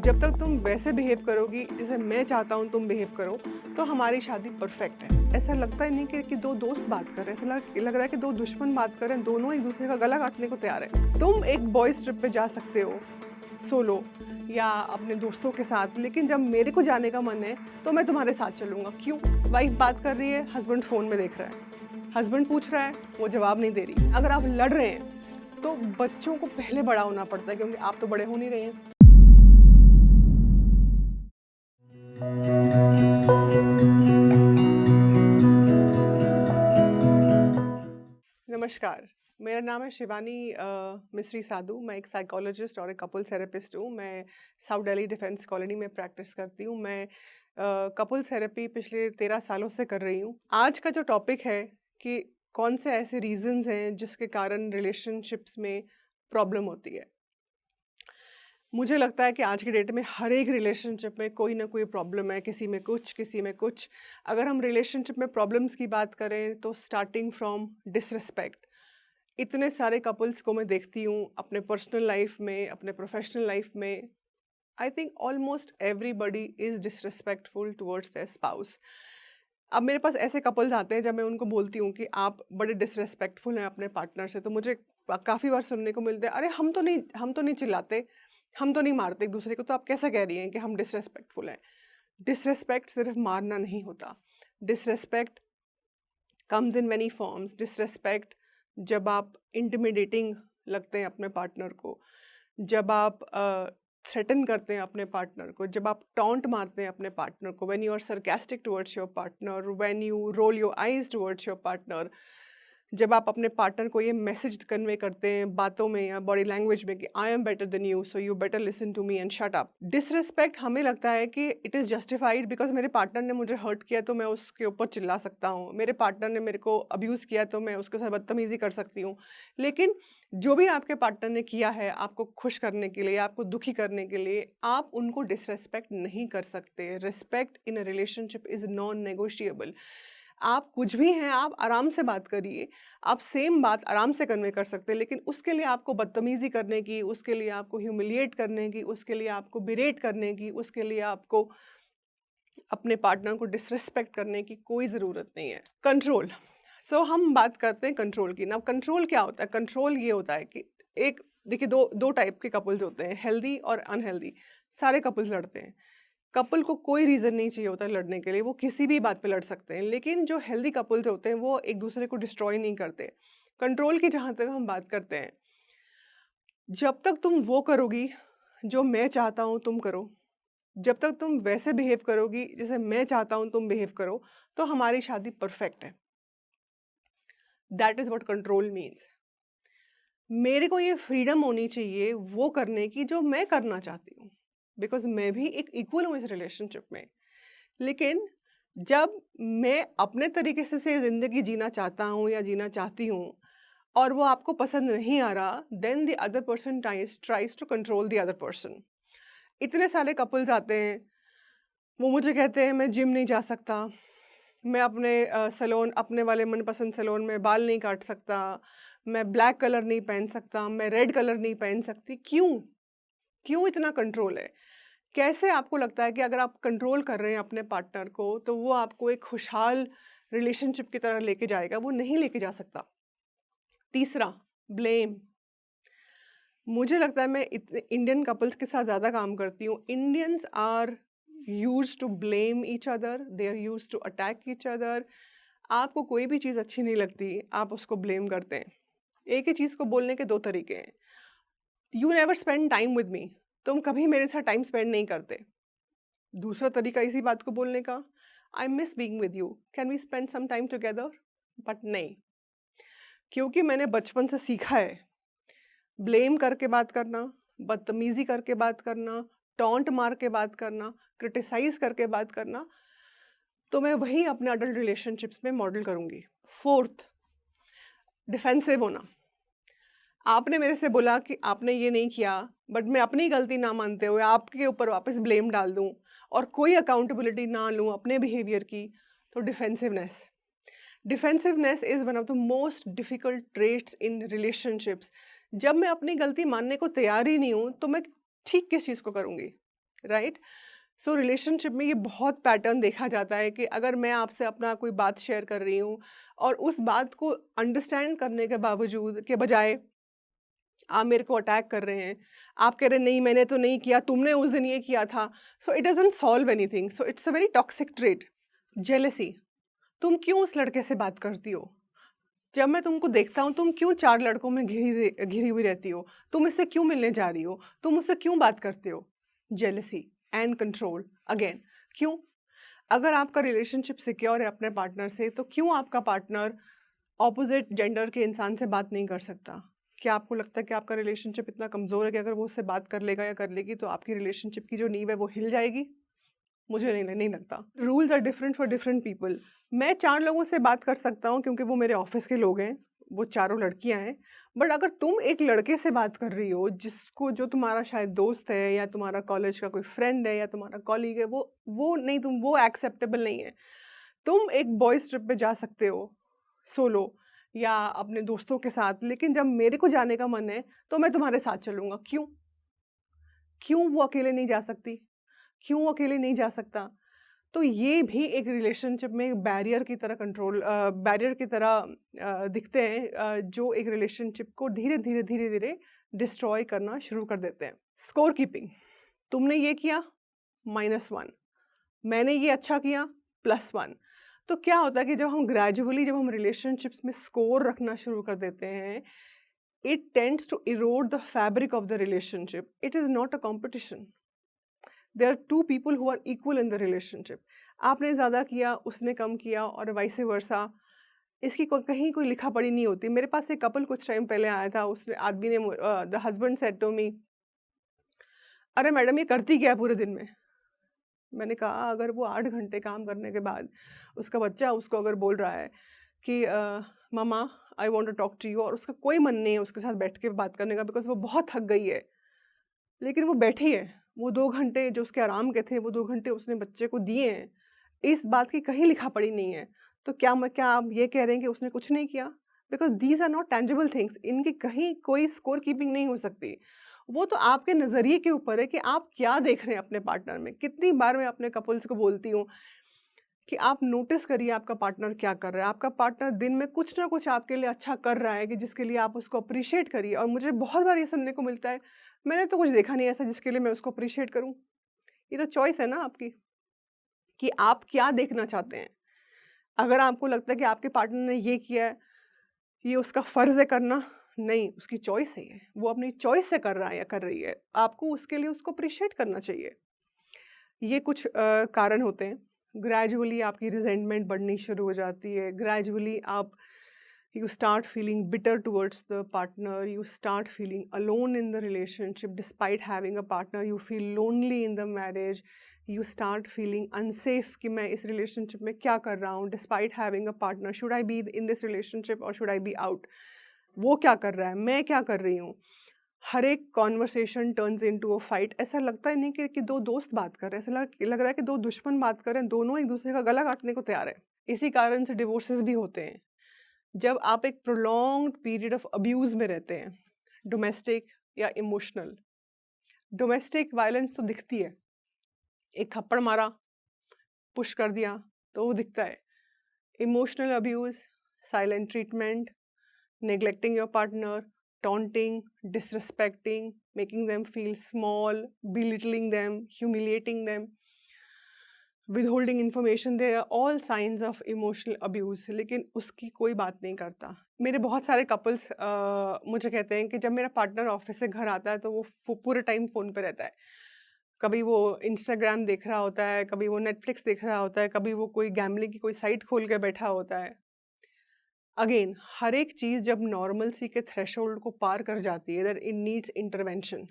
जब तक तुम वैसे बिहेव करोगी जैसे मैं चाहता हूँ तुम बिहेव करो, तो हमारी शादी परफेक्ट है। ऐसा लगता ही नहीं कि दो दोस्त बात कर रहे हैं, ऐसा लग रहा है कि दो दुश्मन बात कर रहे हैं, दोनों एक दूसरे का गला काटने को तैयार है। तुम एक बॉयज ट्रिप पे जा सकते हो सोलो या अपने दोस्तों के साथ, लेकिन जब मेरे को जाने का मन है तो मैं तुम्हारे साथ चलूंगा। क्यों? वाइफ बात कर रही है, हस्बैंड फ़ोन में देख रहा है, हस्बैंड पूछ रहा है, वो जवाब नहीं दे रही। अगर आप लड़ रहे हैं तो बच्चों को पहले बड़ा होना पड़ता है, क्योंकि आप तो बड़े हो नहीं रहे हैं। नमस्कार, मेरा नाम है शिवानी मिस्री साधु। मैं एक साइकोलॉजिस्ट और एक कपल थेरेपिस्ट हूँ। मैं साउथ दिल्ली डिफेंस कॉलोनी में प्रैक्टिस करती हूँ। मैं कपल थेरेपी पिछले 13 सालों से कर रही हूँ। आज का जो टॉपिक है कि कौन से ऐसे रीजंस हैं जिसके कारण रिलेशनशिप्स में प्रॉब्लम होती है। मुझे लगता है कि आज की डेट में हर एक रिलेशनशिप में कोई ना कोई प्रॉब्लम है, किसी में कुछ, किसी में कुछ। अगर हम रिलेशनशिप में प्रॉब्लम्स की बात करें तो स्टार्टिंग फ्रॉम डिसरिस्पेक्ट। इतने सारे कपल्स को मैं देखती हूँ अपने पर्सनल लाइफ में, अपने प्रोफेशनल लाइफ में। I think almost everybody is disrespectful towards their spouse. अब मेरे पास ऐसे कपल्स आते हैं जब मैं उनको बोलती हूँ कि आप बड़े डिसरिस्पेक्टफुल हैं अपने पार्टनर से, तो मुझे काफ़ी बार सुनने को मिलता है, अरे हम तो नहीं चिल्लाते, हम तो नहीं मारते एक दूसरे को, तो आप कैसा कह रही हैं कि हम डिसरिस्पेक्टफुल हैं। डिसरिस्पेक्ट सिर्फ मारना नहीं होता। Disrespect comes in many forms. Disrespect जब आप इंटिमिडेटिंग लगते हैं अपने पार्टनर को, जब आप थ्रेटन करते हैं अपने पार्टनर को, जब आप टॉन्ट मारते हैं अपने पार्टनर को, when you are sarcastic towards your partner, when you roll your eyes towards your partner, जब आप अपने पार्टनर को ये मैसेज कन्वे करते हैं बातों में या बॉडी लैंग्वेज में कि I am better than you, so you better listen to me and shut up. Disrespect हमें लगता है कि इट इज़ जस्टिफाइड बिकॉज मेरे पार्टनर ने मुझे हर्ट किया तो मैं उसके ऊपर चिल्ला सकता हूँ, मेरे पार्टनर ने मेरे को अब्यूज़ किया तो मैं उसके साथ बदतमीज़ी कर सकती हूँ। लेकिन जो भी आपके पार्टनर ने किया है आपको खुश करने के लिए, आपको दुखी करने के लिए, आप उनको डिसरिस्पेक्ट नहीं कर सकते। Respect in a relationship is non negotiable. आप कुछ भी हैं, आप आराम से बात करिए, आप सेम बात आराम से कन्वे कर सकते हैं, लेकिन उसके लिए आपको बदतमीज़ी करने की, उसके लिए आपको ह्यूमिलिएट करने की, उसके लिए आपको बिरेट करने की, उसके लिए आपको अपने पार्टनर को डिसरिस्पेक्ट करने की कोई ज़रूरत नहीं है। कंट्रोल। हम बात करते हैं कंट्रोल की। नाउ कंट्रोल क्या होता है? कंट्रोल ये होता है कि एक देखिए दो टाइप के कपल्स होते हैं, हेल्दी और अनहेल्दी। सारे कपल्स लड़ते हैं। कपल को कोई रीज़न नहीं चाहिए होता लड़ने के लिए, वो किसी भी बात पे लड़ सकते हैं। लेकिन जो हेल्दी कपल्स होते हैं वो एक दूसरे को डिस्ट्रॉय नहीं करते। कंट्रोल की जहाँ तक हम बात करते हैं, जब तक तुम वो करोगी जो मैं चाहता हूँ तुम करो, जब तक तुम वैसे बिहेव करोगी जैसे मैं चाहता हूँ तुम बिहेव करो, तो हमारी शादी परफेक्ट है। That is what control means. मेरे को ये फ्रीडम होनी चाहिए वो करने की जो मैं करना चाहती हूँ, बिकॉज मैं भी एक इक्वल हूँ इस रिलेशनशिप में। लेकिन जब मैं अपने तरीके से ज़िंदगी जीना चाहता हूँ या जीना चाहती हूँ और वो आपको पसंद नहीं आ रहा, then the other person tries to control the other person. इतने सारे कपल्स आते हैं, वो मुझे कहते हैं मैं जिम नहीं जा सकता, मैं अपने सैलून, अपने वाले मनपसंद सैलून में बाल नहीं काट सकता, मैं ब्लैक कलर नहीं पहन सकता, मैं रेड कलर नहीं पहन सकती। क्यों? क्यों इतना कंट्रोल है? कैसे आपको लगता है कि अगर आप कंट्रोल कर रहे हैं अपने पार्टनर को तो वो आपको एक खुशहाल रिलेशनशिप की तरह लेके जाएगा? वो नहीं लेके जा सकता। तीसरा, ब्लेम। मुझे लगता है मैं इतने इंडियन कपल्स के साथ ज़्यादा काम करती हूँ। Indians are used to blame each other, they are used to attack each other. आपको कोई भी चीज़ अच्छी नहीं लगती, आप उसको ब्लेम करते हैं। एक ही चीज़ को बोलने के दो तरीके हैं। You never spend time with me, तुम कभी मेरे साथ टाइम स्पेंड नहीं करते। दूसरा तरीका इसी बात को बोलने का, I miss being with you, can we spend some time together? But नहीं, क्योंकि मैंने बचपन से सीखा है ब्लेम करके बात करना, बदतमीजी करके बात करना, टॉन्ट मार के बात करना, क्रिटिसाइज करके बात करना, तो मैं वही अपने अडल्ट रिलेशनशिप्स में मॉडल करूंगी। फोर्थ, डिफेंसिव होना। आपने मेरे से बोला कि आपने ये नहीं किया, बट मैं अपनी गलती ना मानते हुए आपके ऊपर वापस ब्लेम डाल दूं और कोई अकाउंटेबिलिटी ना लूं अपने बिहेवियर की, तो defensiveness. Defensiveness is one of the most difficult traits in relationships. जब मैं अपनी गलती मानने को तैयार ही नहीं हूँ, तो मैं ठीक किस चीज़ को करूँगी? राइट? सो रिलेशनशिप में ये बहुत पैटर्न देखा जाता है कि अगर मैं आपसे अपना कोई बात शेयर कर रही हूँ और उस बात को अंडरस्टैंड करने के बावजूद के बजाय आप मेरे को अटैक कर रहे हैं, आप कह रहे हैं नहीं मैंने तो नहीं किया, तुमने उस दिन ये किया था, so it doesn't solve anything, so it's a very toxic trait. Jealousy, तुम क्यों उस लड़के से बात करती हो? जब मैं तुमको देखता हूँ तुम क्यों 4 लड़कों में घिरी हुई रहती हो? तुम इससे क्यों मिलने जा रही हो? तुम उससे क्यों बात करते हो? जेलसी एंड कंट्रोल अगेन, क्यों? अगर आपका रिलेशनशिप सिक्योर है अपने पार्टनर से, तो क्यों आपका पार्टनर ऑपोजिट जेंडर के इंसान से बात नहीं कर सकता? क्या आपको लगता है कि आपका रिलेशनशिप इतना कमज़ोर है कि अगर वो उससे बात कर लेगा या कर लेगी तो आपकी रिलेशनशिप की जो नींव है वो हिल जाएगी? मुझे नहीं लगता। Rules are different for different people. मैं 4 लोगों से बात कर सकता हूँ क्योंकि वो मेरे ऑफ़िस के लोग हैं, वो चारों लड़कियाँ हैं। बट अगर तुम एक लड़के से बात कर रही हो जिसको जो तुम्हारा शायद दोस्त है या तुम्हारा कॉलेज का कोई फ्रेंड है या तुम्हारा कॉलीग है, वो नहीं, तुम वो एक्सेप्टेबल नहीं है। तुम एक बॉयज़ ट्रिप पे जा सकते हो, सोलो या अपने दोस्तों के साथ, लेकिन जब मेरे को जाने का मन है, तो मैं तुम्हारे साथ चलूँगा। क्यों? क्यों वो अकेले नहीं जा सकती? क्यों वो अकेले नहीं जा सकता? तो ये भी एक रिलेशनशिप में एक बैरियर की तरह बैरियर की तरह दिखते हैं, जो एक रिलेशनशिप को धीरे-धीरे डिस्ट्रॉय करना शुरू कर देते हैं। स्कोर कीपिंग, तुमने ये किया -1, मैंने ये अच्छा किया +1। तो क्या होता है कि जब हम रिलेशनशिप्स में स्कोर रखना शुरू कर देते हैं, it tends to erode the fabric of the relationship. It is not a competition. There are 2 people who are equal in the relationship. आपने ज़्यादा किया, उसने कम किया और वाइस वर्सा। इसकी कहीं कोई लिखा पढ़ी नहीं होती। मेरे पास एक कपल कुछ टाइम पहले आया था, उसने आदमी ने the husband said to me, अरे मैडम ये करती क्या है पूरे दिन में? मैंने कहा अगर वो 8 घंटे काम करने के बाद उसका बच्चा उसको अगर बोल रहा है कि mama I want to talk to you, और उसका कोई मन नहीं है उसके साथ बैठ के बात करने का बिकॉज़ वो बहुत थक गई है, लेकिन वो बैठी है। वो 2 घंटे जो उसके आराम के थे, वो 2 घंटे उसने बच्चे को दिए हैं। इस बात की कहीं लिखा-पढ़ी नहीं है। तो क्या आप ये कह रहे हैं कि उसने कुछ नहीं किया? Because these are not tangible things, इनकी कहीं कोई स्कोर कीपिंग नहीं हो सकती। वो तो आपके नज़रिए के ऊपर है कि आप क्या देख रहे हैं अपने पार्टनर में। कितनी बार मैं अपने कपल्स को बोलती हूँ कि आप नोटिस करिए आपका पार्टनर क्या कर रहा है। आपका पार्टनर दिन में कुछ ना कुछ आपके लिए अच्छा कर रहा है कि जिसके लिए आप उसको अप्रिशिएट करिए, और मुझे बहुत बार ये सुनने को मिलता है, मैंने तो कुछ देखा नहीं ऐसा जिसके लिए मैं उसको अप्रिशिएट करूँ। ये तो चॉइस है ना आपकी, कि आप क्या देखना चाहते हैं। अगर आपको लगता है कि आपके पार्टनर ने ये किया है, ये उसका फ़र्ज़ है करना, नहीं, उसकी चॉइस है ये। वो अपनी चॉइस से कर रहा है या कर रही है। आपको उसके लिए उसको अप्रिशिएट करना चाहिए। ये कुछ कारण होते हैं। ग्रेजुअली आपकी रिज़ेंटमेंट बढ़नी शुरू हो जाती है। ग्रेजुअली आप you start feeling bitter towards the partner, you start feeling alone in the relationship despite having a partner, you feel lonely in the marriage, you start feeling unsafe कि मैं इस रिलेशनशिप में क्या कर रहा हूँ despite having a partner, should I be in this relationship और should I be out? वो क्या कर रहा है, मैं क्या कर रही हूँ? हर एक conversation turns into a fight. ऐसा लगता ही नहीं कि 2 दोस्त बात कर रहे हैं, ऐसा लग रहा है कि 2 दुश्मन बात कर रहे हैं, दोनों एक दूसरे का गला काटने को तैयार है। इसी कारण से डिवोर्सेस भी होते हैं। जब आप एक प्रोलॉन्ग्ड पीरियड ऑफ अब्यूज़ में रहते हैं, डोमेस्टिक या इमोशनल। डोमेस्टिक वायलेंस तो दिखती है, एक थप्पड़ मारा, पुश कर दिया, तो वो दिखता है। Emotional abuse, silent treatment, neglecting your partner, taunting, disrespecting, making them feel small, belittling them, humiliating them, withholding information, they are all signs of emotional abuse। लेकिन उसकी कोई बात नहीं करता। मेरे बहुत सारे कपल्स मुझे कहते हैं कि जब मेरा पार्टनर ऑफिस से घर आता है तो वो पूरे टाइम फ़ोन पे रहता है। कभी वो इंस्टाग्राम देख रहा होता है, कभी वो नेटफ्लिक्स देख रहा होता है, कभी वो कोई गैम्बलिंग की कोई साइट खोल के बैठा होता है। अगेन, हर एक चीज़ जब नॉर्मलसी के थ्रेशोल्ड को पार कर जाती है दैट इट नीड्स इंटरवेंशन।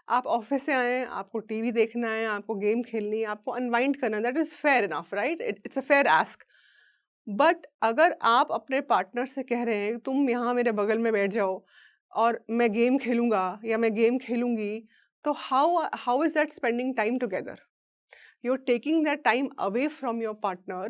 आप ऑफिस से आए हैं, आपको टीवी देखना है, आपको गेम खेलनी है, आपको अनवाइंड करना है, that is fair enough, right? It's a fair ask. But अगर आप अपने पार्टनर से कह रहे हैं तुम यहाँ मेरे बगल में बैठ जाओ और मैं गेम खेलूंगा या मैं गेम खेलूंगी, तो how how is that spending time together? You're taking that time away from your partner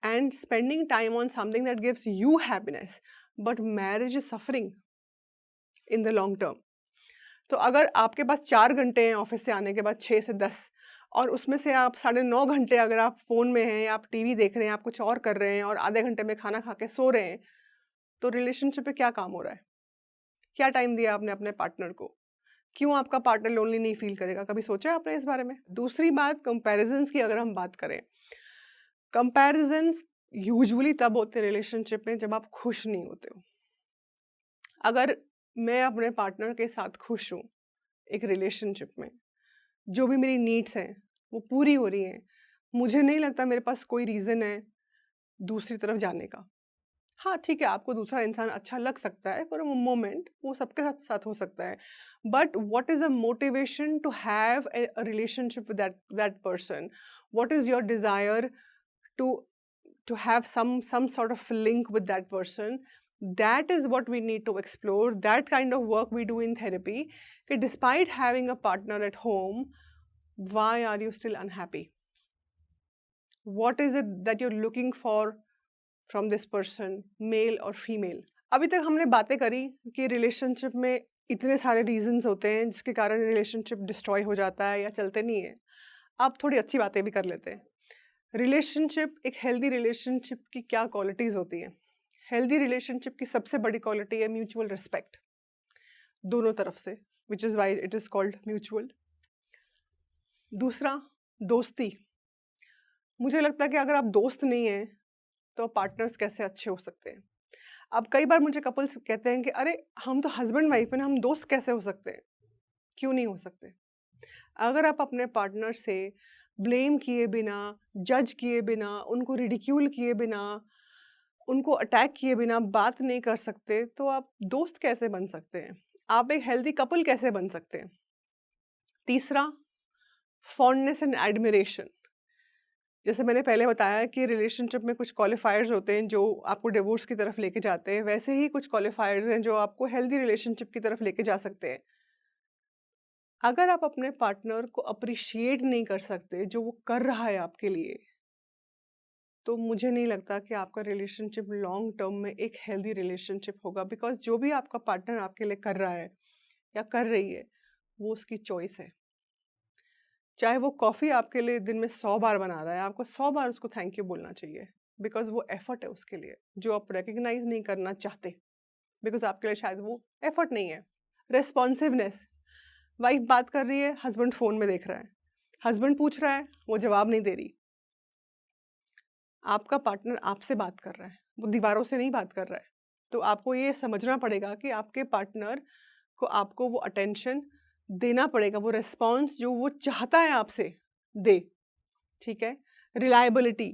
and spending time on something that gives you happiness. But marriage is suffering in the long term. तो अगर आपके पास 4 घंटे हैं office से आने के बाद 6 से 10, और उसमें से आप 9.5 घंटे अगर आप फ़ोन में हैं या आप टीवी देख रहे हैं, आप कुछ और कर रहे हैं और आधे घंटे में खाना खा के सो रहे हैं, तो रिलेशनशिप पे क्या काम हो रहा है? क्या टाइम दिया आपने अपने पार्टनर को? क्यों आपका पार्टनर लोनली नहीं फ़ील करेगा? कभी सोचा है आपने इस बारे में? दूसरी बात, कंपैरिज़न्स की अगर हम बात करें, कंपैरिज़न्स यूजुअली तब होते हैं रिलेशनशिप में जब आप खुश नहीं होते हो। अगर मैं अपने पार्टनर के साथ खुश हूँ, एक रिलेशनशिप में, जो भी मेरी नीड्स हैं, वो पूरी हो रही हैं, मुझे नहीं लगता मेरे पास कोई रीज़न है दूसरी तरफ जाने का। हाँ, ठीक है, आपको दूसरा इंसान अच्छा लग सकता है फॉर अ मोमेंट, वो सबके साथ साथ हो सकता है। But what is a motivation to have a relationship with that that person? What is your desire to have some sort of link with that person? That is what we need to explore. That kind of work we do in therapy. Okay, despite having a partner at home, why are you still unhappy? What is it that you're looking for from this person, male or female? अभी तक हमने बातें करी कि relationship में इतने सारे reasons होते हैं जिसके कारण रिलेशनशिप डिस्ट्रॉय हो जाता है या चलते नहीं है। अब थोड़ी अच्छी बातें भी कर लेते हैं। रिलेशनशिप, एक हेल्दी रिलेशनशिप की क्या क्वालिटीज़ होती हैं? हेल्दी रिलेशनशिप की सबसे बड़ी क्वालिटी है म्यूचुअल रिस्पेक्ट, दोनों तरफ से, which is why it is called mutual. दूसरा, दोस्ती। मुझे लगता है कि अगर आप दोस्त नहीं हैं तो पार्टनर्स कैसे अच्छे हो सकते हैं? अब कई बार मुझे कपल्स कहते हैं कि अरे हम तो हस्बैंड वाइफ हैं, हम दोस्त कैसे हो सकते हैं? क्यों नहीं हो सकते? अगर आप अपने पार्टनर से ब्लेम किए बिना, जज किए बिना, उनको रिडिक्यूल किए बिना, उनको अटैक किए बिना बात नहीं कर सकते, तो आप दोस्त कैसे बन सकते हैं? आप एक हेल्दी कपल कैसे बन सकते हैं? तीसरा, फॉन्डनेस एंड एडमिरेशन। जैसे मैंने पहले बताया कि रिलेशनशिप में कुछ क्वालिफायर्स होते हैं जो आपको डिवोर्स की तरफ लेके जाते हैं, वैसे ही कुछ क्वालिफायर्स हैं जो आपको हेल्दी रिलेशनशिप की तरफ लेके जा सकते हैं। अगर आप अपने पार्टनर को अप्रिशिएट नहीं कर सकते जो वो कर रहा है आपके लिए, तो मुझे नहीं लगता कि आपका रिलेशनशिप लॉन्ग टर्म में एक हेल्दी रिलेशनशिप होगा। बिकॉज जो भी आपका पार्टनर आपके लिए कर रहा है या कर रही है, वो उसकी चॉइस है। चाहे वो कॉफ़ी आपके लिए दिन में 100 बार बना रहा है, आपको 100 बार उसको थैंक यू बोलना चाहिए। बिकॉज वो एफर्ट है उसके लिए जो आप रिकग्नाइज नहीं करना चाहते, बिकॉज आपके लिए शायद वो एफर्ट नहीं है। रेस्पॉन्सिवनेस। वाइफ बात कर रही है, हस्बैंड फ़ोन में देख रहा है, हस्बैंड पूछ रहा है, वो जवाब नहीं दे रही। आपका पार्टनर आपसे बात कर रहा है, वो दीवारों से नहीं बात कर रहा है। तो आपको ये समझना पड़ेगा कि आपके पार्टनर को आपको वो अटेंशन देना पड़ेगा, वो रिस्पॉन्स जो वो चाहता है आपसे दे, ठीक है? रिलायबिलिटी।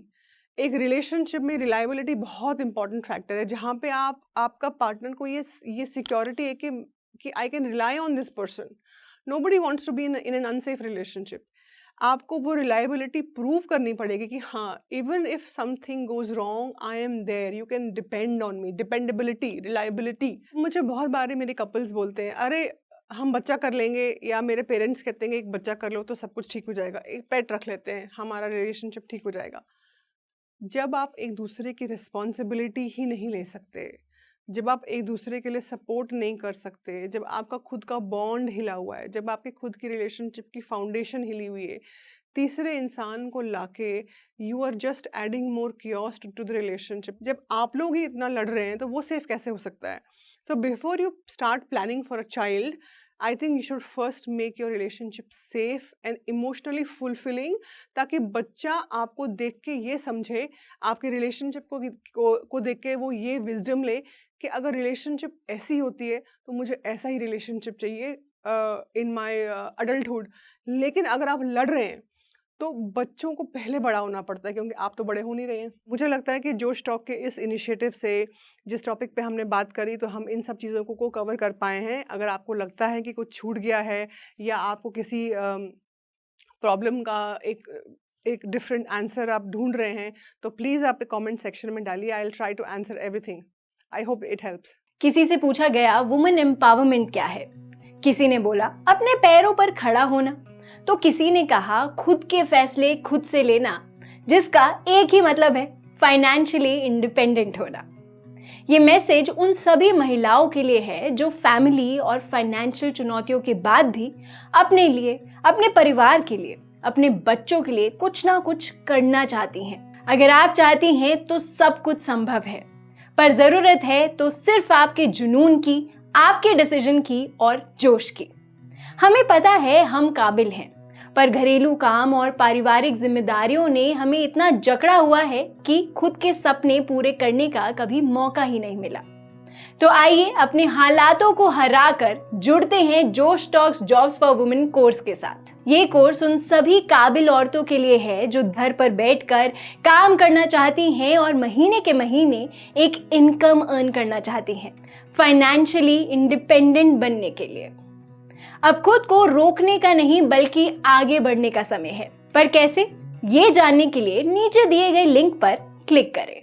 एक रिलेशनशिप में रिलायबिलिटी बहुत इंपॉर्टेंट फैक्टर है, जहाँ पे आप आपका पार्टनर को ये सिक्योरिटी है कि I can rely on this person. Nobody wants to be in an unsafe relationship. आपको वो रिलायबिलिटी प्रूव करनी पड़ेगी कि हाँ, even if something goes wrong, I am there, you can depend on me. Dependability, reliability. मुझे बहुत बार मेरे couples बोलते हैं, अरे हम बच्चा कर लेंगे, या मेरे पेरेंट्स कहते हैं कि एक बच्चा कर लो तो सब कुछ ठीक हो जाएगा, एक पेट रख लेते हैं, हमारा रिलेशनशिप ठीक हो जाएगा। जब आप एक दूसरे की रिस्पॉन्सिबिलिटी ही नहीं ले सकते, जब आप एक दूसरे के लिए सपोर्ट नहीं कर सकते, जब आपका खुद का बॉन्ड हिला हुआ है, जब आपके खुद की रिलेशनशिप की फाउंडेशन हिली हुई है, तीसरे इंसान को लाके you are just adding more chaos to the relationship. जब आप लोग ही इतना लड़ रहे हैं तो वो सेफ कैसे हो सकता है? So before you start planning for a child, I think you should first make your relationship safe and emotionally fulfilling, ताकि बच्चा आपको देख के ये समझे, आपके रिलेशनशिप को देख के वो ये विजडम ले कि अगर रिलेशनशिप ऐसी होती है तो मुझे ऐसा ही रिलेशनशिप चाहिए इन माय अडल्टहुड। लेकिन अगर आप लड़ रहे हैं तो बच्चों को पहले बड़ा होना पड़ता है, क्योंकि आप तो बड़े हो नहीं रहे हैं। मुझे लगता है कि जोश टॉक के इस इनिशिएटिव से, जिस टॉपिक पे हमने बात करी, तो हम इन सब चीज़ों को कवर कर पाए हैं। अगर आपको लगता है कि कुछ छूट गया है या आपको किसी प्रॉब्लम का एक डिफरेंट आंसर आप ढूंढ रहे हैं, तो प्लीज़ आप कमेंट सेक्शन में डालिए। I will try to answer everything. I hope it helps. किसी से पूछा गया वुमेन एम्पावरमेंट क्या है। किसी ने बोला अपने पैरों पर खड़ा होना, तो किसी ने कहा खुद के फैसले खुद से लेना, जिसका एक ही मतलब है फाइनेंशियली इंडिपेंडेंट होना। ये मैसेज उन सभी महिलाओं के लिए है जो फैमिली और फाइनेंशियल चुनौतियों के बाद भी अपने लिए, अपने परिवार के लिए, अपने बच्चों के लिए कुछ ना कुछ करना चाहती हैं। अगर आप चाहती हैं तो सब कुछ संभव है, पर जरूरत है तो सिर्फ आपके जुनून की, आपके डिसीजन की और जोश की। हमें पता है हम काबिल हैं, पर घरेलू काम और पारिवारिक जिम्मेदारियों ने हमें इतना जकड़ा हुआ है कि खुद के सपने पूरे करने का कभी मौका ही नहीं मिला। तो आइए अपने हालातों को हराकर जुड़ते हैं जोश talks jobs for women course के साथ। ये कोर्स उन सभी काबिल औरतों के लिए है जो घर पर बैठकर काम करना चाहती हैं और महीने के महीने एक इनकम अर्न करना चाहती हैं, फाइनेंशियली इंडिपेंडेंट बनने के लिए। अब खुद को रोकने का नहीं बल्कि आगे बढ़ने का समय है। पर कैसे, ये जानने के लिए नीचे दिए गए लिंक पर क्लिक करें।